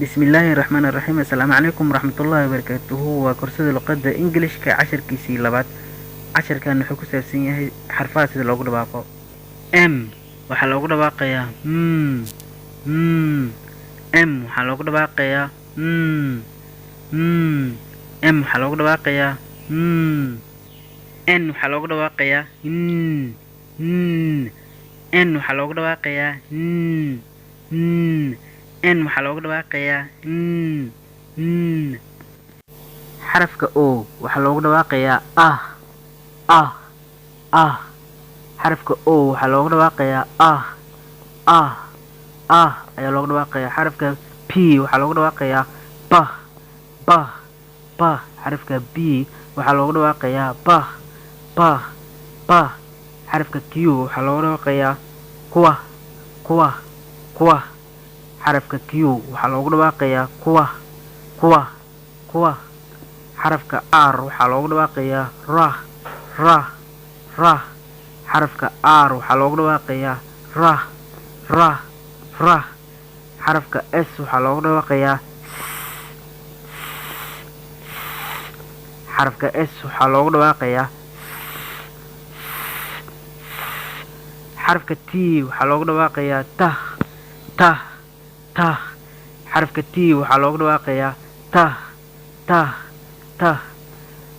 بسم الله الرحمن الرحيم. السلام عليكم ورحمة الله وبركاته. وكورسات اللغة إنجليش كعشر كيسي لبات عشر كان نحكو سابسين حرفات سيدا لوغو دباقو ام وحا لوغو دباقيا ام وحا لوغو دباقيا ام وحا لوغو دباقيا ان وحا لوغو دباقيا ان وحا لوغو دباقيا ان waxaa loogu dhawaaqayaa xarafka o waxaa loogu dhawaaqayaa xarafka o waxaa loogu dhawaaqayaa ayaa loogu dhawaaqayaa xarafka p waxaa loogu dhawaaqayaa xarafka b waxaa loogu dhawaaqayaa xarafka q waxaa loogu dhawaaqayaa kuwa xarafka q waxaa loogu dhawaaqayaa kuwa xarafka r waxaa loogu dhawaaqayaa xarafka r waxaa loogu dhawaaqayaa xarafka s waxaa loogu dhawaaqayaa xarafka s waxaa loogu dhawaaqayaa xarafka t waxaa loogu dhawaaqayaa xarafka t waxaa loogu dhawaaqayaa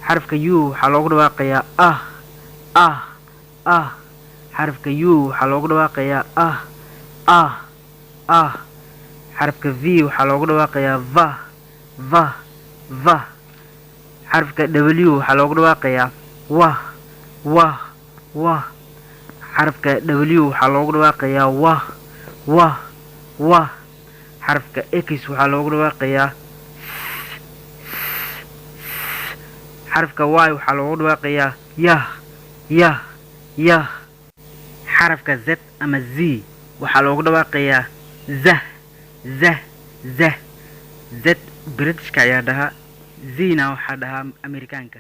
xarafka u waxaa loogu dhawaaqayaa xarafka u waxaa loogu dhawaaqayaa xarafka v waxaa loogu dhawaaqayaa xarafka w waxaa loogu dhawaaqayaa xarafka w waxaa loogu dhawaaqayaa xarafka x waxaa loogu dhawaaqayaa xarafka y waxaa loogu dhawaaqayaa xarafka z ama z waxaa loogu dhawaaqayaa z britishka ayaa dhahaa zna waxaa dhahaa amerikaanka.